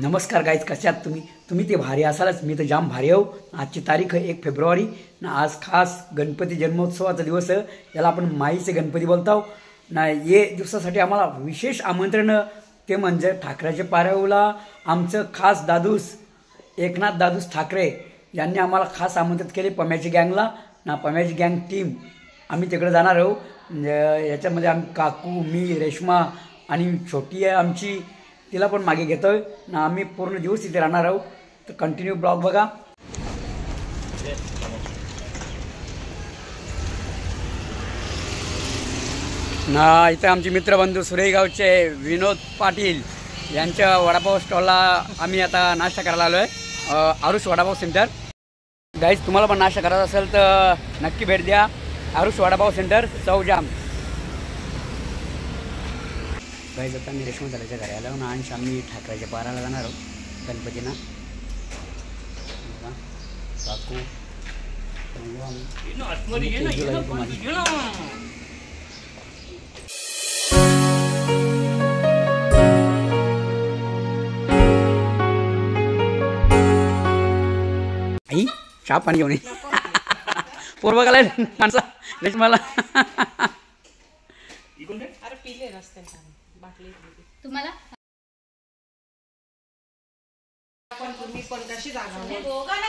नमस्कार गाईज, कसे आहात तुम्ही ते भारी असालच. मी तर जाम भारी आहो. आजची तारीख आहे 1 फेब्रुवारी ना. आज खास गणपती जन्मोत्सवाचा दिवस आहे. याला आपण माईचे गणपती बोलतो ना. ये दिवसासाठी आम्हाला विशेष आमंत्रण ते म्हणजे ठाकरेच्या पाऱ्यावला आमचं खास दादूस एकनाथ दादूस ठाकरे यांनी आम्हाला खास आमंत्रित केले पम्याची गँगला ना. पम्याची गँग टीम आम्ही तिकडे जाणार आहोत. याच्यामध्ये आम्ही काकू, मी, रेश्मा आणि छोटी आहे आमची, तिला पण मागे घेतोय ना. आम्ही पूर्ण दिवस इथे राहणार आहोत. तर कंटिन्यू ब्लॉग बघा ना. इथे आमचे मित्रबंधू सुरेगावचे विनोद पाटील यांच्या वडापाव स्टॉलला आम्ही आता नाश्ता करायला आलो आहे. आरुष वडापाव सेंटर. गाईज, तुम्हाला पण नाश्ता करायचा असेल तर नक्की भेट द्या. आरुष वडापाव सेंटर, चौजाम. गाईज, आता मी रेश्मा झाल्याच्या घरी आलो ना आणि आम्ही ठाकरेच्या पाराला जाणार आहोत गणपतीना. काकू आई चहा पाणी घेऊन पोर बघायला माणसा रेश्माला. तुम्हाला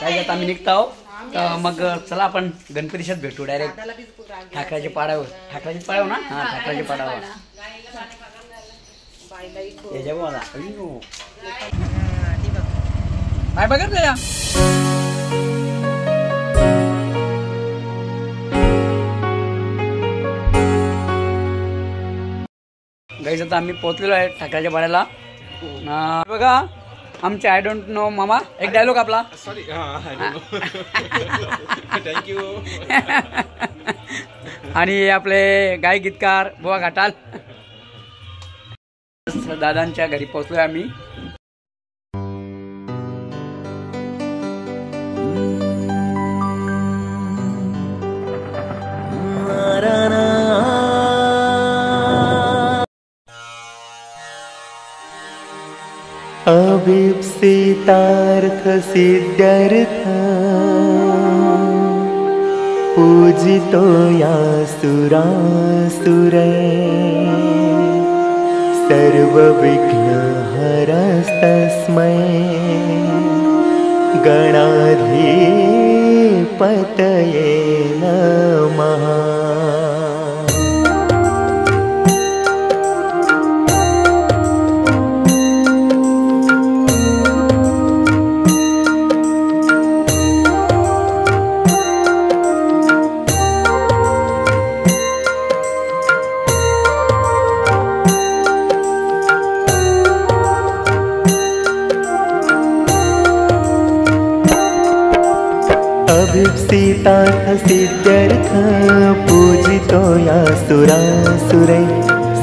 काय आता आम्ही निघतो तर मग चला आपण गणपतीच्यात भेटू डायरेक्ट ठाकरेच्या पाड्यावर. ठाकरेच्या पाड्यावर ना. हां, ठाकरेच्या पाड्यावर याच्या बघा. काय बघत या गाईज. आता आम्ही पोहोचलेलो आहे ठाकरेच्या पाड्याला ना. बघा आमचे आय डोंट नो मामा एक डायलॉग आपला. Sorry, thank you. आणि आपले गाय गीतकार बुवा घाटाल दादांच्या घरी पोहोचलोय आम्ही. अभीप्सितार्थ सिद्ध्यर्थ पूजितो यासुरासुरै सर्वविघ्नहरस्तस्मै गणाधिपतये नमः. अभीप्सितार्थ सिद्ध्यर्थ पूजितो यासुरासुरै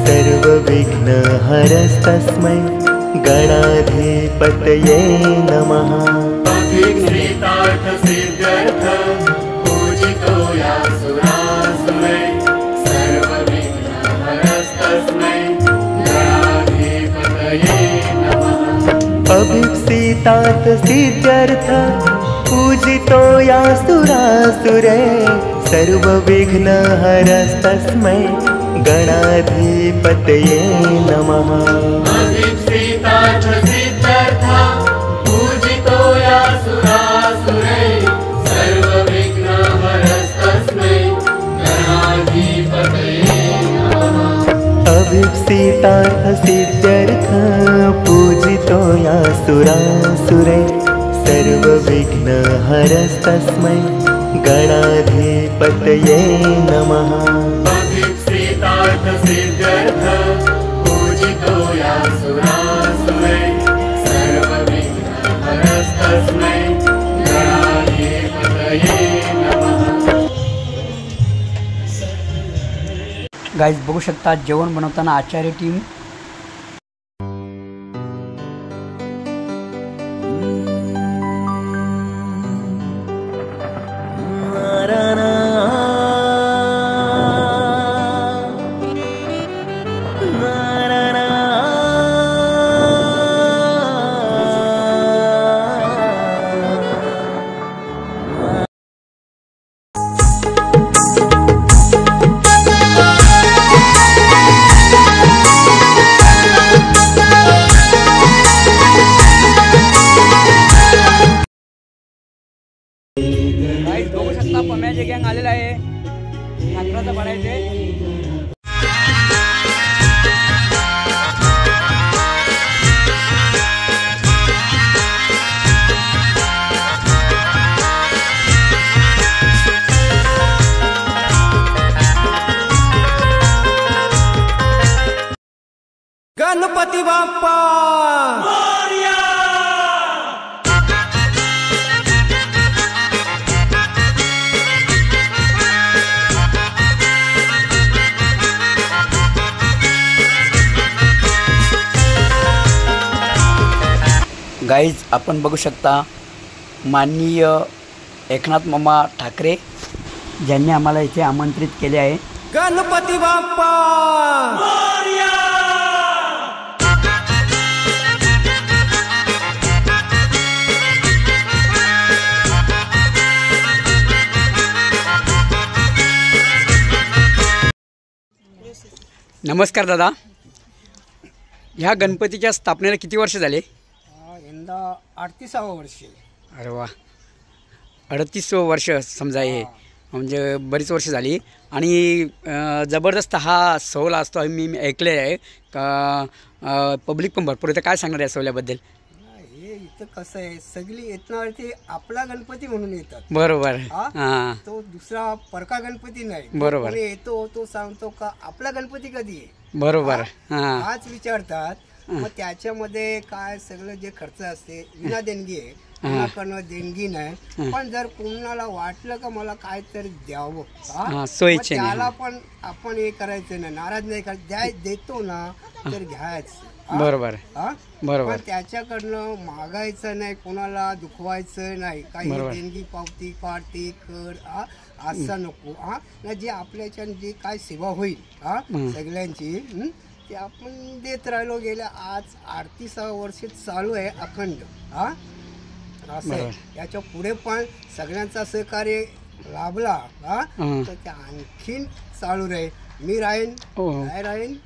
सर्वविघ्नहरस्तस्मै गणाधिपतये नमः. अभीप्सितार्थ सिद्ध्यर्थ पूजितो यासुरासुरै सर्वविघ्नहरस्तस्मै गणाधिपतये नमः. अभीप्सितार्थ सिद्ध्यर्थ पूजितो यासुरासुरै सर्वविघ्नहरस्तस्मै गणाधिपतये नमः. अभीप्सितार्थ सिद्ध्यर्थ पूजितो यासुरासुरै सर्वविघ्नहरस्तस्मै गणाधिपतये नमः. अभीप्सितार्थ सिद्ध्यर्थ पूजितो यासुरासुरै सर्वविघ्नहरस्तस्मै गणाधिपतये नमः. अभीप्सितार्थ सिद्ध्यर्थ पूजितो यासुरासुरै सर्वविघ्नहरस्तस्मै गणाधिपतये नमः. गाईज बघू शकता जेवण बनवताना आचार्य टीम. आलेला आहे ठाकराचा बनायचे. गणपती बाप्पा गाईज आपण बघू शकता माननीय एकनाथ मामा ठाकरे ज्यांनी आम्हाला इथे आमंत्रित केले आहे. गणपती बाप्पा नमस्कार दादा. ह्या गणपतीच्या स्थापनेला किती वर्ष झाले? यंदा 38वे वर्ष. अरे वा, 38 वर्ष समजा हे म्हणजे बरीच वर्ष झाली. आणि जबरदस्त हा सोहळा असतो मी ऐकले आहे का पब्लिक पण भरपूर येतं. काय सांगणार या सोहळ्याबद्दल? हे इथं कसं आहे, सगळी येतनावरती आपला गणपती म्हणून येतात. बरोबर. हां, तो दुसरा परका गणपती नाही. बरोबर. येतो तो सांगतो का आपला गणपती कधी आहे. बरोबर. हां, हाच विचारतात. मग त्याच्यामध्ये काय सगळं जे खर्च असते विना देणगी आहे, कोणाकडनं देणगी नाही. पण जर कोणाला वाटलं का मला काय तर द्यावं, त्याला पण आपण हे करायचं नाही, नाराज नाही करायचं. देतो ना तर घ्यायचं. बरोबर. बरोबर. त्याच्याकडनं मागायचं नाही, कोणाला दुखवायचं नाही. काही देणगी पावती पार्टी कर असं नको. ना जे आपल्याच्या जे काय सेवा होईल सगळ्यांची ते आपण देत राहिलो. गेल्या आज 38 वर्ष चालू आहे अखंड. असं आहे. याच्या पुढे पण सगळ्यांचा सहकार्य लाभला तर ते आणखीन चालू राहील. मी राहीन काय राहीन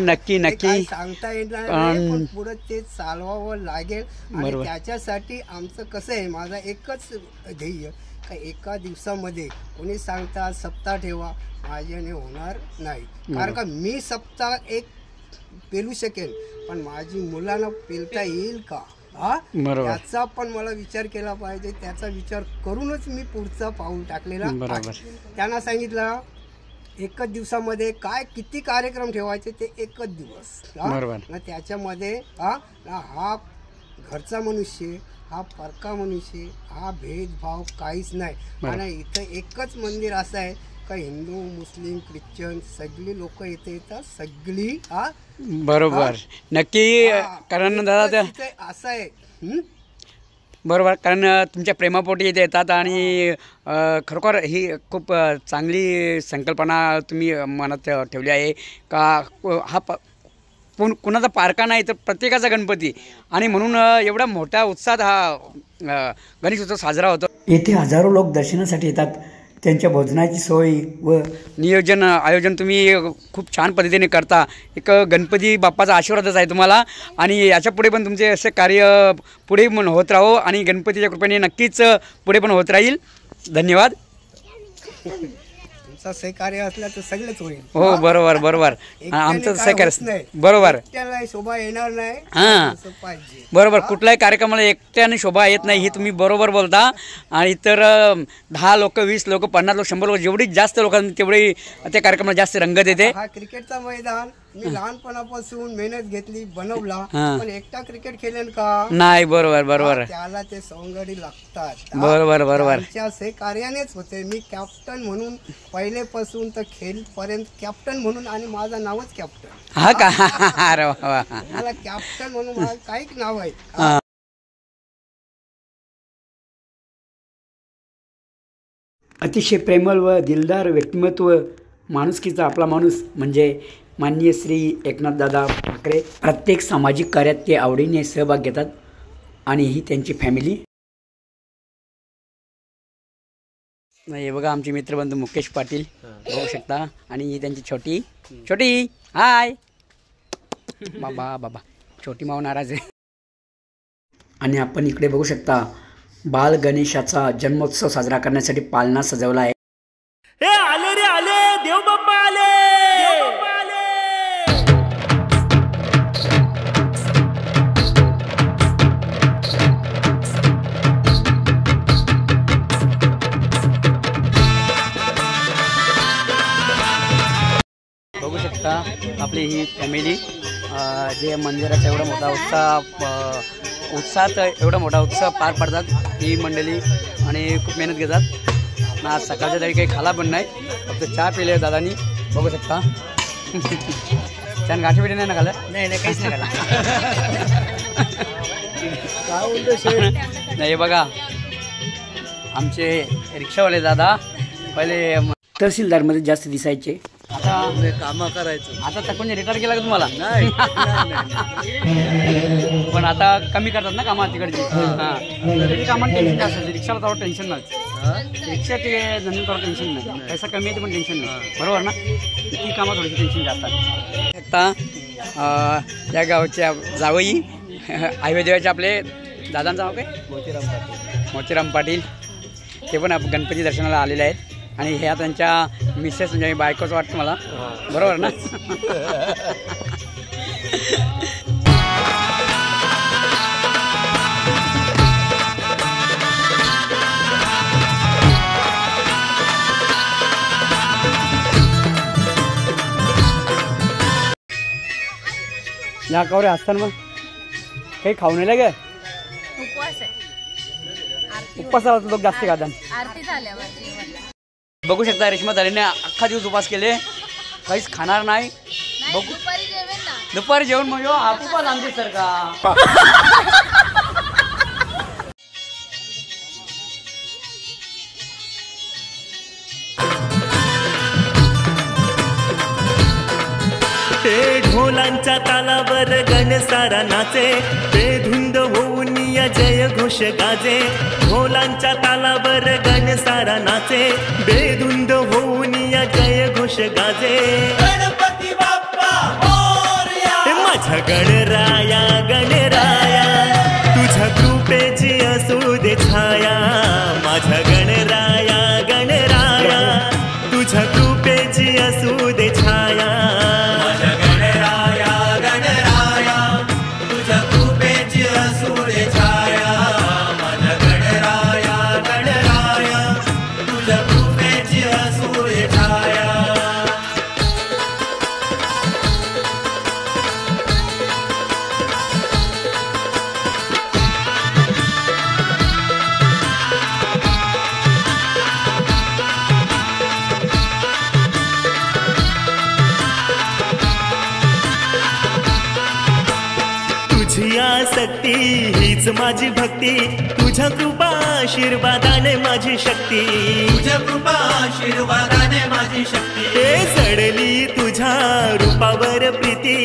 नक्की नक्की सांगता येणार नाही, पण पुढे ते चालवावं लागेल. आणि त्याच्यासाठी आमचं कसं आहे, माझा एकच ध्येय का एका दिवसामध्ये कोणी सांगता सप्ताह ठेवा, माझ्याने होणार नाही. कारण का मी सप्ताह एक पेलू शकेन, पण माझी मुलांना पेलता येईल का याचा पण मला विचार केला पाहिजे. त्याचा विचार करूनच मी पुढचा पाऊल टाकलेला. त्यांना सांगितलं एकच दिवसामध्ये काय किती कार्यक्रम ठेवायचे ते एकच दिवस. त्याच्यामध्ये हा घरचा मनुष्य, हा परका मनुष्य, हा भेदभाव काहीच नाही. आणि इथं एकच मंदिर असं आहे का हिंदू मुस्लिम ख्रिश्चन सगळी लोक इथे येतात, सगळी. बरोबर. नक्की. कारण दादा असं आहे. बरोबर. कारण तुमच्या प्रेमापोटी इथे येतात आणि खरोखर ही खूप चांगली संकल्पना तुम्ही मनात ठेवली आहे का हा कुणाचा पारका नाही तर प्रत्येकाचा गणपती. आणि म्हणून एवढा मोठ्या उत्साहात हा गणेश उत्सव साजरा होतो. येथे हजारो लोक दर्शनासाठी येतात. त्यांच्या भोजनाची सोय व आयोजन तुम्ही खूप छान पद्धतीने करता. एक गणपती बाप्पाचा आशीर्वादच आहे तुम्हाला. आणि याच्या पुढे पण तुमचे असे कार्य पुढे पण होत राहो आणि गणपतीच्या कृपेने नक्कीच पुढे पण होत राहील. धन्यवाद. तुमचा सहकार्य असला तर सगळंच होईल. हो बरोबर बरोबर. आमचं सहकार्य बरोबर. शोभा येणार नाही. पाहिजे. बरोबर. कुठल्याही कार्यक्रमाला एकट्याने शोभा येत नाही, हे तुम्ही बरोबर बोलता. आणि तर 10 लोक 20 लोक 50 लोक 100 लोक जेवढी जास्त लोकांनी तेवढी त्या कार्यक्रमाला जास्त रंगत येते. हा क्रिकेटचा मैदान मी लहानपणापासून मेहनत घेतली बनवला, पण एकटा क्रिकेट खेळेल का नाही. बरोबर बरोबर. त्याला ते सवंगडी लागतात. बरोबर बरोबर. सहकार्यानेच होते. मी कॅप्टन म्हणून पहिलेपासून तर खेळपर्यंत कॅप्टन म्हणून, आणि माझं नावच कॅप्टन. हा का? अरे वा. मला कॅप्टन म्हणून मला काही नाव आहे. अतिशय प्रेमळ व दिलदार व्यक्तिमत्व, माणुसकीचा आपला माणूस म्हणजे माननीय श्री एकनाथदादा ठाकरे. प्रत्येक सामाजिक कार्यात ते आवडीने सहभाग घेतात आणि ही त्यांची फॅमिली. हे बघा आमचे मित्रबंधू मुकेश पाटील बघू शकता. आणि ही त्यांची छोटी हाय बाबा छोटी माव नाराज आहे. आणि आपण इकडे बघू शकता बाल गणेशाचा जन्मोत्सव साजरा करण्यासाठी पालना सजवला आहे. आपली ही फॅमिली जे मंदिराचा एवढा मोठा उत्साहात एवढा मोठा उत्सव पार पाडतात ही मंडळी आणि खूप मेहनत घेतात. आज सकाळच्या तरी काही खाला पण नाही, फक्त चहा पिले दादानी बघू शकता. छान गाठी बिठी नाही ना खाल्लं? नाही काहीच नाही खाल्लं. नाही बघा आमचे रिक्षावाले दादा पहिले तहसीलदारमध्ये जास्त दिसायचे, आता कामं करायचं. आता तर कोणी रिटायर केला का तुम्हाला? नाही पण आता कमी करतात ना कामं तिकडची. हां कामात टेन्शन नाही असेल, रिक्षाला तेवढं टेन्शन नाही, रिक्षाचे धंदे थोडं टेन्शन नाही, पैसा कमी येते पण टेन्शन नाही, बरोबर ना. ती कामं थोडीशी टेन्शन जास्त. आता या गावच्या जावई आयुर्वेदाचे आपले दादांचं नाव काय? मोतीराम पाटील. ते पण गणपती दर्शनाला आलेले आहेत आणि ह्या त्यांच्या मिसेस म्हणजे बायकोचं वाटतं मला, बरोबर ना. या कवरे असताना मग काही खाऊ नाही लागे? उपवासाला लोक जास्त खातात. बघू शकता रेश्मा ताईने अख्खा दिवस उपवास केले, काहीच खाणार नाही. बघू दुपारी जेवण मग उपवास आमचे सर का. ते ढोलांच्या तालावर गणसारा नाचे, बेधुंद होऊन या जय घोष गाजे. ढोलांच्या तालावर गणसारा नाचे, बेधुंद होऊन या जय घोष गाजे. गणपती बाप्पा मोरया, माझ्या गणराया गणराया, तुझ्या कृपेची असू दे छाया. माझ्या गणराया गणराया, तुझ्या कृपेची असू दे छाया. शक्ती हीच माझी भक्ती, तुझ्या कृपा आशीर्वादाने माझी शक्ती. तुझ्या कृपा आशीर्वादाने माझी शक्ती. हे चढली तुझ्या रूपावर प्रीती,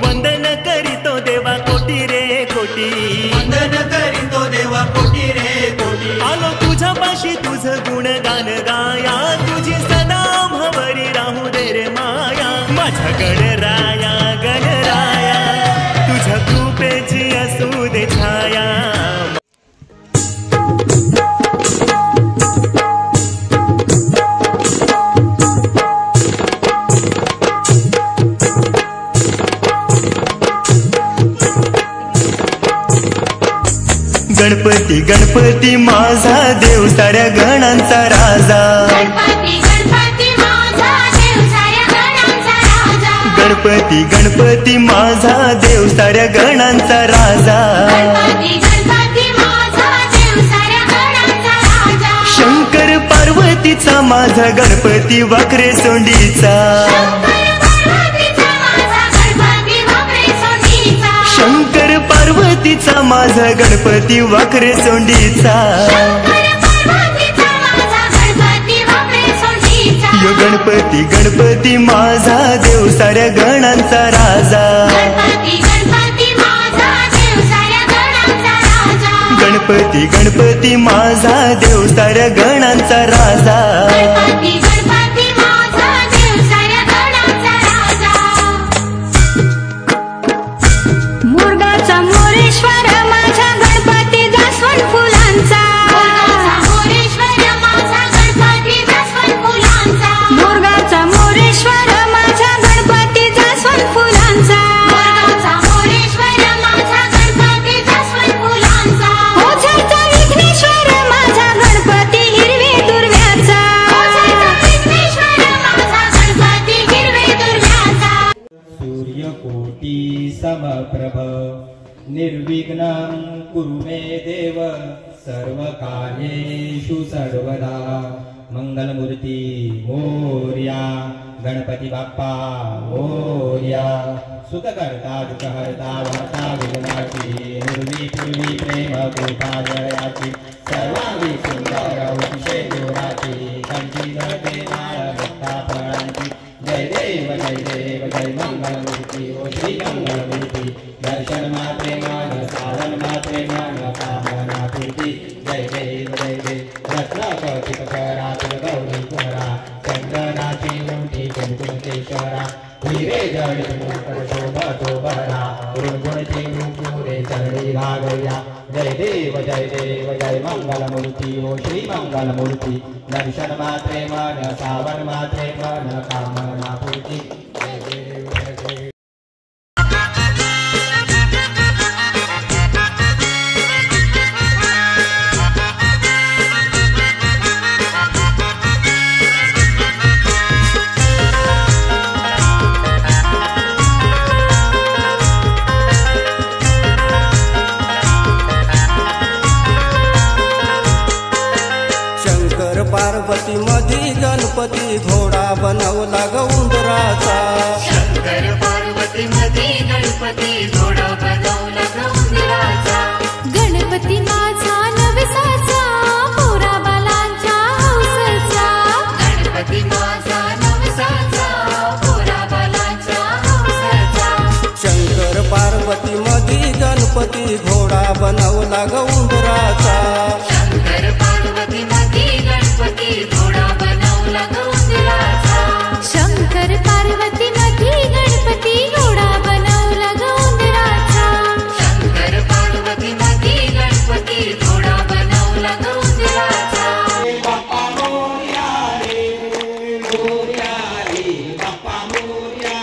वंदन करीतो देवा कोटी रे कोटी. वंदन करीतो देवा कोटी रे कोटी. आलो तुझ्या पाशी तुझं गुणगान गाया, तुझी सदा भवरी राहू दे रे माया. माझ्या गणराया गणराया, तुझ्या कृपेची असू दे छाया. गणपती गणपती माझा देव साऱ्या गणांचा राजा. गणपती गणपती माझा देव साऱ्या गणांचा राजा. गणपती गणपती माझा देव साऱ्या गणांचा राजा. गणपती गणपती माझा देव साऱ्या गणांचा राजा. शंकर पार्वतीचा माझा गणपती वाखरे सोंडीचा. शंकर पार्वतीचा माझा गणपती वाखरे सोंडीचा. यो गणपती गणपती माझा देव साऱ्या गणांचा राजा. गणपती गणपती माझा देव साऱ्या गणांचा राजा. गणपती गणपती माझा देव साऱ्या गणांचा राजा. गणपती गणपती माझा देव साऱ्या गणांचा राजा. मुरगाचा मोरेश्वर माझा गणपती जास्वंद फुलांचा. मुरगाचा मोरेश्वर माझा गणपती जास्वंद फुलांचा. ओझरचा विघ्नेश्वर माझा गणपती हिरवी दुर्व्याचा. कुरु मे देव सर्वकार्येषु सर्वदा मंगलमूर्ती मोर्या गणपती बाप्पा मोर्या सुखकर्ता दुःखहर्ता वार्ता विघ्नाची निर्वी पूर्वी प्रेम कृपा जयाची सर्वांगी सुंदर अतिशय जोराची कंठी धरते नाळ भक्ता फळांची जय देव जय मंगलमूर्ती ओ श्री मंगलमूर्ती दर्शन मात्रे मान साधन मात्रे मान कामना पूर्ती जय देव रत्नापती करा गौरी पुरा चंदनाची मोठी कुंकुमेश्वरा हिरे जड शोभा शोभरा गुणगुणची गुणे चरणी भागया जय देव जय मंगलमूर्ती ओ श्री मंगलमूर्ती दर्शन मात्रे मन सावन मात्रे मन कामना पूर्ती जय देव जय पार्वती मधी गणपती घोडा बनवला ग उंदराचा शंकर पार्वती मधी गणपती घोडा बनवला ग उंदराचा गणपती माझा नवसाचा पोरा बालांच्या हौसचा गणपती माझा नवसाचा पोरा बालांच्या हौसचा शंकर पार्वती मधी गणपती घोडा बनवला ग उंदराचा शंकर पार्वती मधी गणपती घोडा बनवला ग उंदराचा शंकर पार्वती मधी गणपती घोडा बनवला ग उंदराचा शंकर पार्वती मधी गणपती घोडा बनवला ग उंदराचा बाप्पा मोरया रे बाप्पा मोरया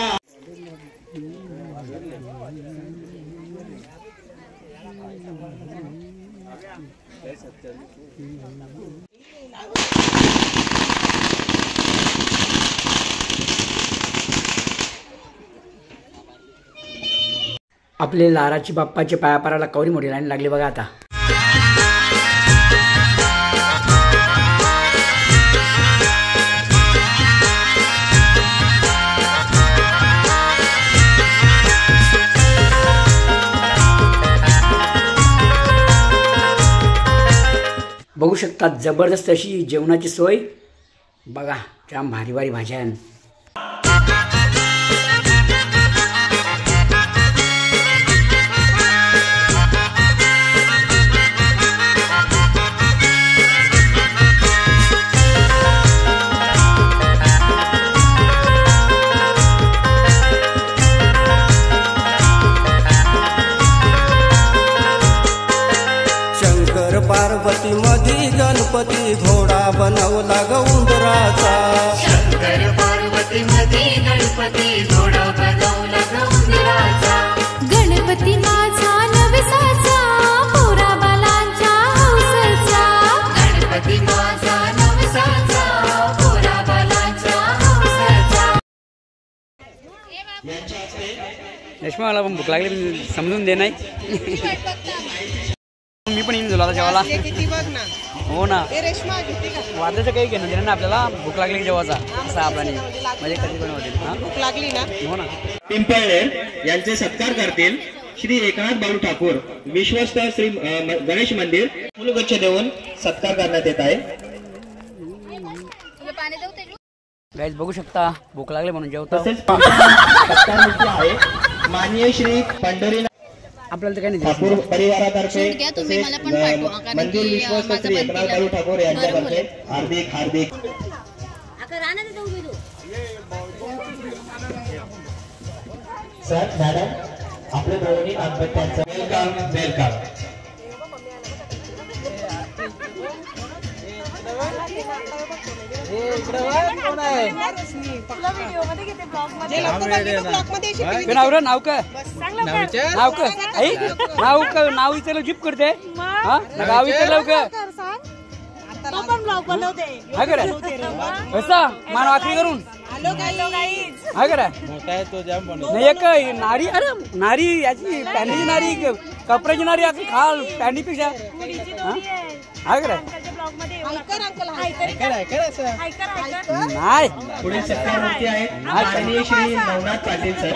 आपले लाराची बाप्पाचे पाया पाराला कवरी मोठी लाईन लागली बघा आता. बघू शकता जबरदस्त अशी जेवणाची सोय बघा. जाम भारी भारी भाज्या आहेत. पार्वती मधी गणपती घोडा बनवला ग उंदराचा शंकर पार्वती मधी गणपती घोडा बनवला ग उंदराचा गणपती माझा नवसाचा पोरा बालांच्या हौसचा गणपती माझा नवसाचा पोरा बालांच्या हौसचा. रेश्मा मला पण भूक लागली समजून दे नाही. मी पण येऊन झालो आता जेवायला. हो ना वादाचं काही घेणं देणं ना आपल्याला. भूक लागली की जेवायचा असा आपल्याने म्हणजे कधी पण होते. भूक लागली ना. हो ना. पिंपळणे यांचे सत्कार करतील श्री एकनाथ बाळू ठाकूर विश्वस्त श्री गणेश मंदिर फुलगच्छ देऊन सत्कार करण्यात येत आहे. गाईज बघू शकता भूक लागली म्हणून जेवतो. तसेच सत्कार आहे माननीय श्री पंढरीनाथ आपल्याला तर काही ठाकूर परिवारातर्फे मंदिर विश्वस्त श्री एकनाथ बाळू ठाकूर यांच्यातर्फे हार्दिक हार्दिक सर मॅडम आपल्या दोन्ही दाम्पत्यांचं वेलकम वेलकम. नाव का नाव विचारलं जीप करते. नाव विचारलं का हा करा कसा मान वाकडी करून हा करा नाही एक नारी. अरे नारी याची पॅन्टची नारी कपड्याची नारी आपण खाल पॅन्टीपेक्षा आहे का नाही पुढील सत्कारमूर्ती आहेत माननीय श्री नवनाथ पाटील सर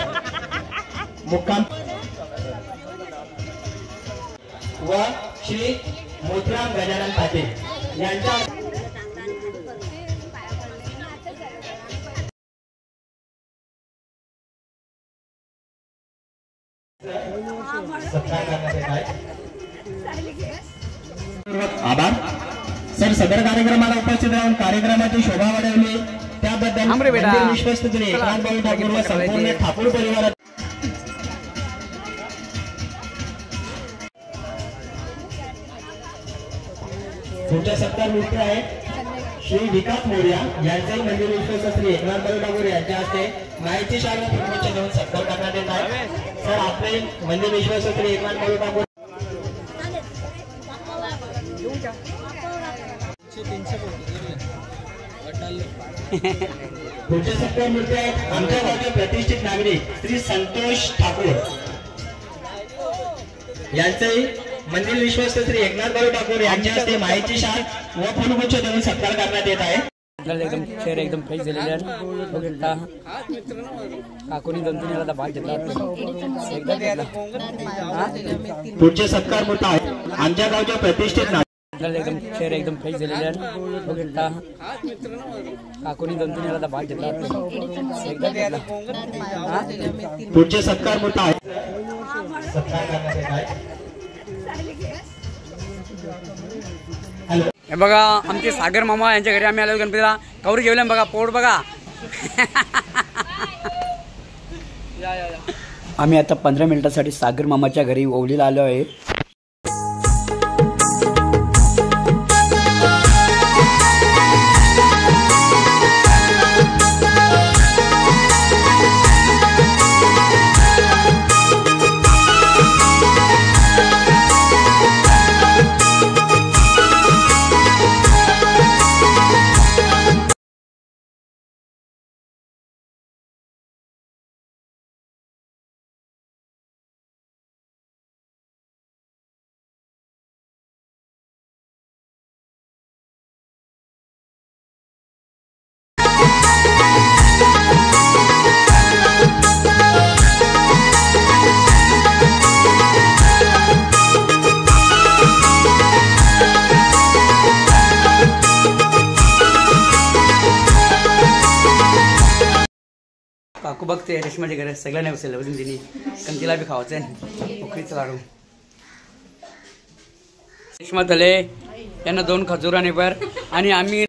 मुक्काम व श्री मोतीराम गजानन पाटील यांच्या सत्कार करण्यात येत आहे. आभार सर. सदर कार्यक्रमाला उपस्थित राहून कार्यक्रमाची शोभा वाढवली त्याबद्दल मंदिर विश्वस्त श्री एकनाथ बाळू ठाकूर व संपूर्ण ठाकूर परिवारात पुढच्या सत्कारमूर्ती आहेत श्री विकास मोर्या यांचेही मंदिर विश्वस्त श्री एकनाथ बाळू ठाकूर यांच्या हस्ते माहिती शाळा पुष्पगुच्छ देऊन सत्कार करण्यात येत आहे. सर आपले मंदिर विश्वस्त श्री एकनाथ बाळू ठाकूर पुढचे सत्कारमूर्ती आहेत आमच्या गावचे प्रतिष्ठित नागरिक श्री संतोष ठाकूर यांचेही मंदिर विश्वस्त श्री एकनाथ बाळू ठाकूर यांच्या हस्ते माहिती शाल व फुलगुच्छ देऊन सत्कार करण्यात येत आहे. एकदम चेहरे एकदम फ्रेश झालेले आहेत. काकूनी दोन-तीन वेळा भाग घेतला पुढचे सत्कारमूर्ती आहेत आमच्या गावच्या प्रतिष्ठित एकदम चेहरे एकदम फ्रेश झालेले आहेत. काकूनी दोन-तीन वेळा भाग घेतला पुढचे सत्कारमूर्ती आहेत सत्कार करण्यात येत आहे. हे बघा आमचे सागर मामा यांच्या घरी आम्ही आलो गणपतीला. कवरी जेवल्या बघा पोट बघा. आम्ही आता 15 मिनिटासाठी सागर मामाच्या घरी ओवलीला आलो आहे. काकू बघते रेशमाचे घर सगळ्या नाही बसेल बसून तिने कारण तिला बी खावायचं आहे उकडीचं लाडू. रेशमा झाले यांना 2 खजूर आणि बर आणि आम्ही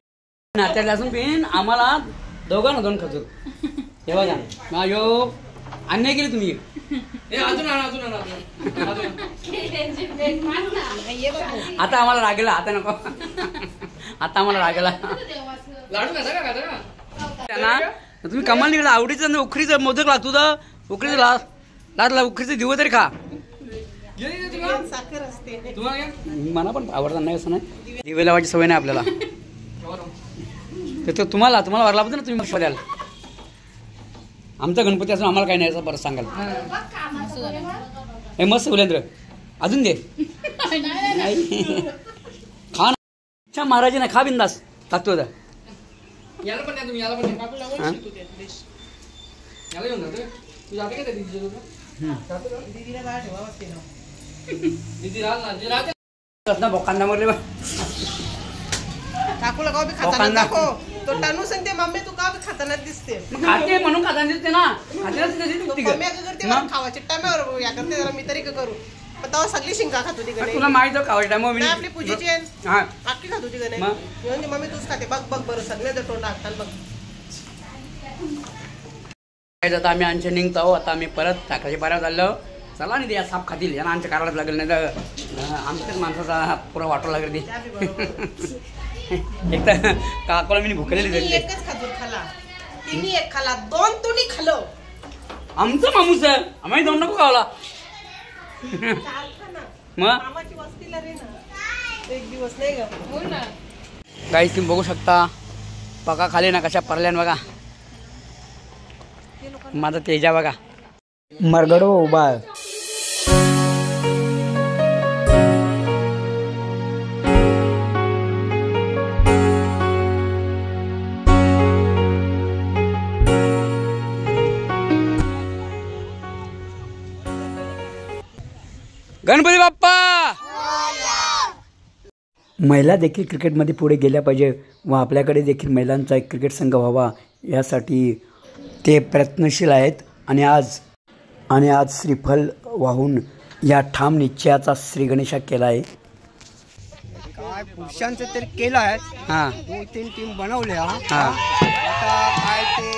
नात्याला असून पिन आम्हाला दोघांना 2 खजूर. हे बघा माझ्यो अन्याय केली तुम्ही. आता आम्हाला लागेला आता नको आता आम्हाला लागेला ना तुम्ही कमाल निघाला आवडीचं उखरीचं मोदक लाग तुझं उखरीचं लागला उखरीचं दिवं तरी खा. मला पण आवडतं नाही असं नाही दिवे लावायची सवय नाही आपल्याला. तर तुम्हाला वरला पाहिजे ना तुम्ही मग द्याल. आमचा गणपती असून आम्हाला काही नाही असं परत सांगाल. हे मस्त उलेंद्र अजून दे खा ना. अच्छा महाराज ना खा बिंदास टाकतो आता. याला पण तुम्ही याला पण बोकांना मरले काकूला का बी खाताना दाखव तो टानू सांगते मम्मी तू का बी खाताना दिसते खाते म्हणून खाताना दिसते ना मम्मी करते खावाचे टायमावर या करते जरा मी तरी करू पण सगळी शिंका खात होती गणे तुला माहित खावायची टाइम आपली पूजेची आपली खात होती गणे म्हणजे मम्मी तूच खाते बघ बघ बरं सगळे तोंड टाकताल बघ. आता आम्ही आमचे निघतो. आता आम्ही परत टाकायचे बारा चाललो. चला नाही द्या साप खातील यांना आमच्या काढायला लागेल नाही तर आमच्याच माणसाचा पुरा वाटायला लागेल ते. एक तर काकोला मी भुकलेली एकच खजूर खाला तिने एक खाला 2 तुणी खालो. आमचं मामूस आम्ही 2 नको खावला मग मामाची वस्तीला रे ना एक दिवस नाही ग हो ना. गाईस तुम्ही बघू शकता पका खाली ना कशा परल्यान बघा. माझा तेजा बघा मरगडो उभा गणपती बाप्पा. महिला देखील क्रिकेटमध्ये पुढे गेल्या पाहिजे व आपल्याकडे देखील महिलांचा एक क्रिकेट संघ व्हावा यासाठी ते प्रयत्नशील आहेत. आणि आज श्रीफल वाहून या ठाम निश्चयाचा श्री गणेशा केला आहे. काय पुरुषांचं तरी केलं आहे. 2-3 टीम बनवल्या. आता काय ते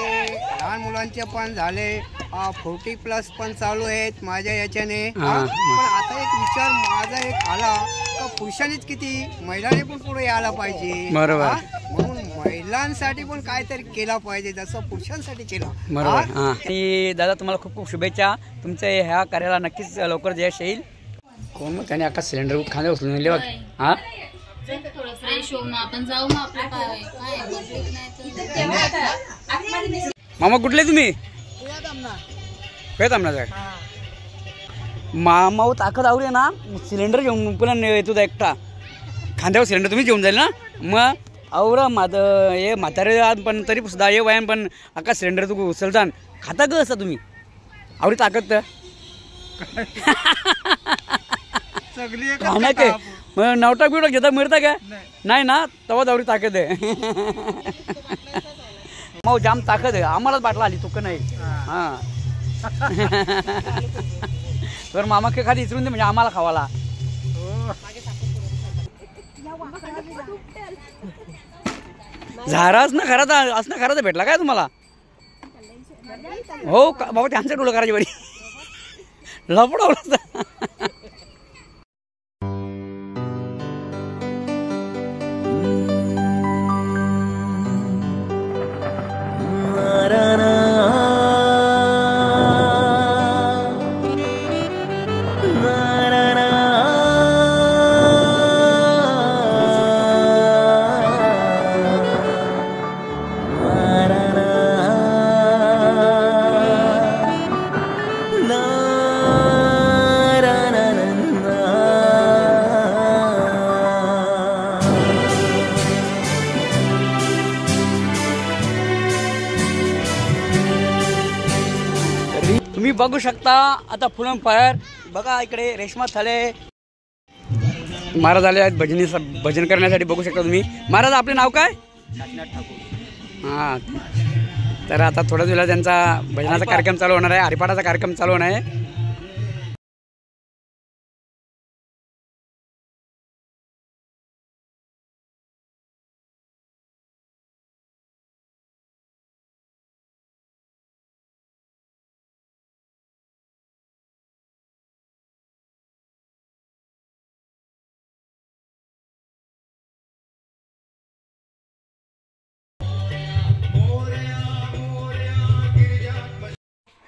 लहान मुलांचे पण झाले 40+ पण चालू आहेत माझ्या याच्याने. पण आता एक विचार माझा एक आला का पुरुषांनीच किती महिलांनी पण पुढे यायला पाहिजे. बरोबर. म्हणून महिलांसाठी पण काहीतरी केला पाहिजे जसं पुरुषांसाठी केलं. बरोबर. आणि दादा तुम्हाला खूप खूप शुभेच्छा. तुमच्या ह्या कार्याला नक्कीच लवकर यश येईल. कोण मग त्याने आका सिलेंडर खांदे उचलून नेले बघ. हा थोडं फ्रेश होऊन आपण जाऊ मग आपल्या काय. मामा कुठले तुम्ही? मामा ताकद आवडी ना सिलेंडर घेऊन पुन्हा येतो एकटा खांद्यावर सिलेंडर तुम्ही घेऊन जाईल ना. मग आवरा हे म्हातारे पण तरी सुद्धा हे वयान पण आका सिलेंडर तू उचलता खाता ग असं तुम्ही आवडी ताकद तर काय मग नवटाक बिवटाक घेता मिळता काय नाही ना तेव्हा आवडी ताकद आहे. मग जाम ताकद आहे आम्हालाच बाटला आली तुक नाही. हां तर मामा के खाली इचरून दे म्हणजे आम्हाला खावाला. झाराच ना खराच असं खराच भेटला काय तुम्हाला? हो बाबा त्यांचं डोळं करायची बरी लपडवलं. तुम्ही बघू शकता आता फुलम फायर बघा इकडे रेशमा थाले महाराज आले आहेत भजन करण्यासाठी. बघू शकता तुम्ही. महाराज आपले नाव काय? हां तर आता थोड्याच वेळा त्यांचा भजनाचा कार्यक्रम चालू होणार आहे. हरिपाठाचा कार्यक्रम चालू होणार आहे.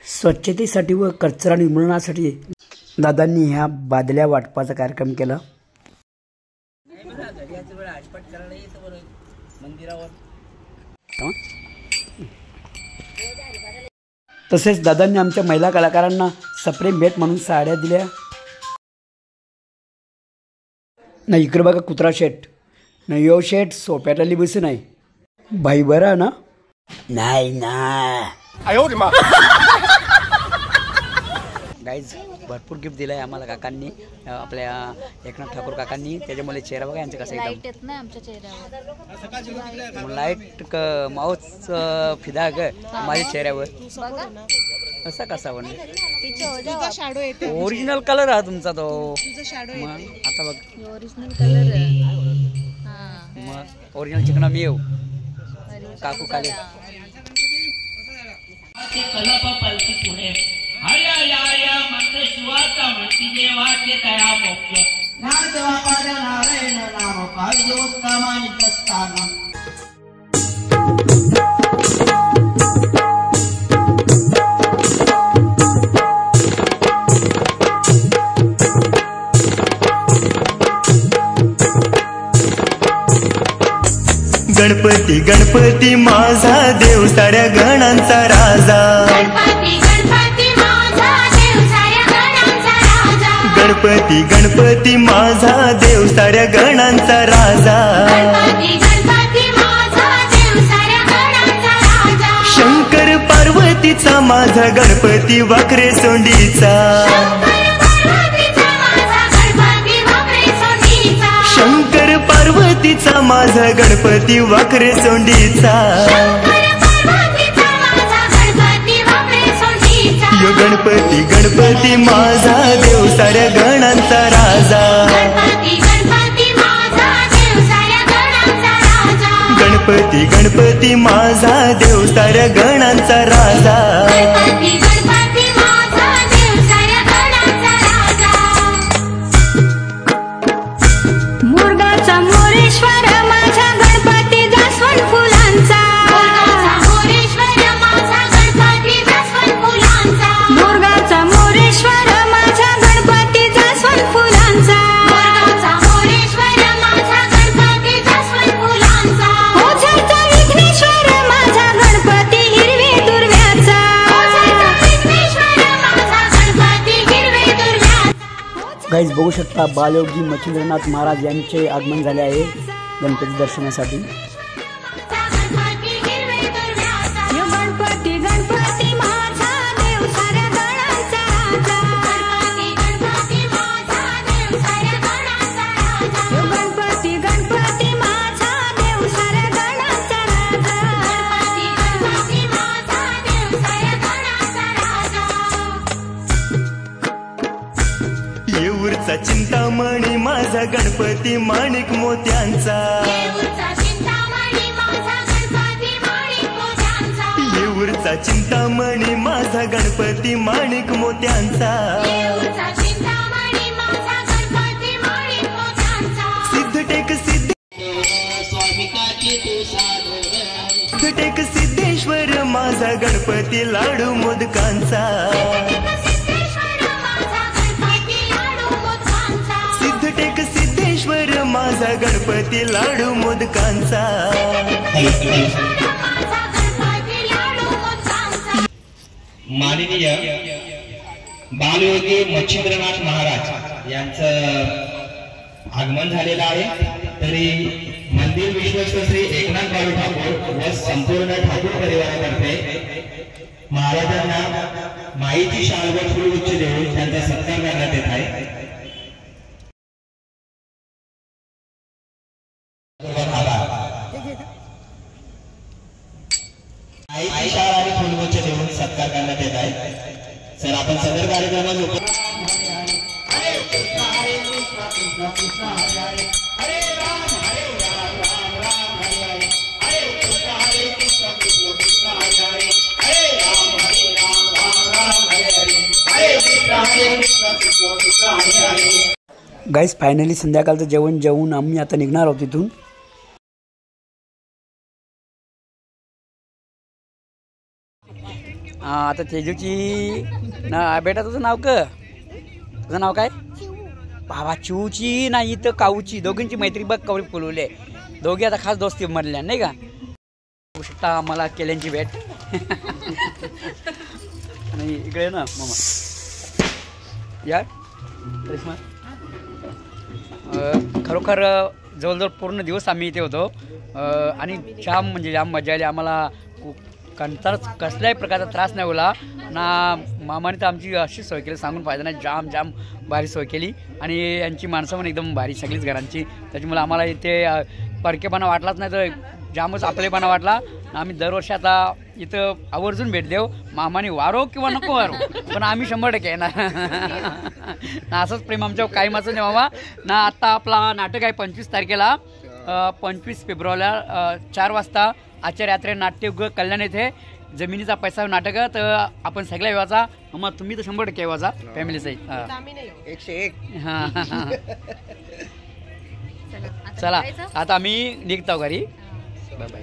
स्वच्छतेसाठी व कचरा निर्मूलनासाठी दादांनी ह्या बादल्या वाटपाचा कार्यक्रम केला. तसेच दादांनी आमच्या महिला कलाकारांना सप्रेम भेट म्हणून साड्या दिल्या. नाही इकडे बघा कुत्रा शेट नाही यो शेट सोप्यात आली बस नाही बाई बरा ना नाही ना. गाईज भरपूर गिफ्ट दिलं आहे आम्हाला काकांनी आपल्या एकनाथ ठाकूर काकांनी. त्याच्यामुळे चेहरा बघा यांचं कसं एकदम आमच्या चेहऱ्यावर लाईट माऊच फिदा ग माझ्या चेहऱ्यावर कसा कसा ओरिजिनल कलर हा तुमचा तो. मग आता बघ ओरिजिनल कलर मग ओरिजिनल चिकना मी येऊ काकू काले गणपती गणपती माझा देव साऱ्या गणांचा राजा. गणपती गणपती माझा देव साऱ्या गणांचा राजा. गणपती गणपती माझा देव साऱ्या गणांचा राजा. गणपती गणपती माझा देव साऱ्या गणांचा राजा. शंकर पार्वतीचा माझा गणपती वाखरे सोंडीचा. शंकर पार्वतीचा माझा पार्वतीचा माझा गणपती वाखरे सोंडीचा यो गणपती गणपती माझा देव साऱ्या गणांचा राजा गणपती गणपती माझा देव साऱ्या गणांचा राजा मुरगाचा मोरेश्वर माझा गणपती जास्वंद फुलांचा मुरगाचा मोरेश्वर माझा गणपती जास्वंद फुलांचा ओझरचा विघ्नेश्वर माझा गणपती हिरवे दुर्व्याचा गाईज बघू शकता बालयोगी मच्छिंद्रनाथ महाराज यांचे आगमन झाले आहे गणपती दर्शनासाठी. गणपती गणपती माझा देव साऱ्या गणांचा राजा गणपती गणपती माझा देव साऱ्या गणांचा येऊरचा चिंतामणी माझा गणपती माणिक मोत्यांचा येऊरचा चिंतामणी माझा गणपती माणिक मोत्यांचा सिद्धटेक सिद्धटेक सिद्धेश्वर माझा गणपती लाडू मोदकांचा सिद्धटेक सिद्धेश्वर माझा गणपती लाडू मोदकांचा माननीय बालयोगी मच्छिंद्रनाथ महाराज यांचं आगमन झालेलं आहे. तरी मंदिर विश्वस्त श्री एकनाथ बाळू ठाकूर व संपूर्ण ठाकूर परिवारातर्फे महाराजांना माईची शाल व फुलगुच्छ देऊन त्यांचा सत्कार करण्यात येत आहे. माईची शाल आणि फुलगुच्छ देऊन सत्कार करण्यात येत आहे. सर आपण सदर कार्यक्रमात गाईज फायनली संध्याकाळचं जेवण जेवून आम्ही आता निघणार आहोत तिथून. आता तेजूची ना बेटा तुझं नाव तुझं नाव काय बाबा? चिवची नाही तर काऊची, दोघींची मैत्री बघ कवरी फुलवली आहे. दोघी आता खास दोस्ती म्हणल्या नाही का. होऊ शकता मला केल्यांची भेट आणि इकडे ना मामा यार करिश्मा खरोखर जवळजवळ पूर्ण दिवस आम्ही इथे होतो आणि जाम म्हणजे जाम मजा आली आम्हाला. कसल्याही प्रकारचा त्रास नाही होला ना. मामाने तर आमची अशी सोय केली सांगून फायदा नाही. जाम जाम भारी सोय केली आणि यांची माणसं पण एकदम भारी सगळीच घरांची. त्याच्यामुळे आम्हाला इथे परकेपणा वाटलाच नाही तर जामच आपलेपणा वाटला. आम्ही दरवर्षी आता इथं आवर्जून भेट देऊ. मामाने वारो किंवा नको वारो पण आम्ही 100% येणार ना. असंच प्रेम आमच्या कायमाचं नाही मामा ना. आत्ता आपला नाटक आहे 25 तारखेला 25 फेब्रुवारीला 4 वाजता आचार्य यात्रे नाट्यगृह कल्याण येथे जमिनीचा पैसा नाटक. तर आपण सगळ्या येवाचा मग तुम्ही तर 100% येवाचा फॅमिलीसहित. 101 हां चला आता आम्ही निघतो घरी. Bye bye.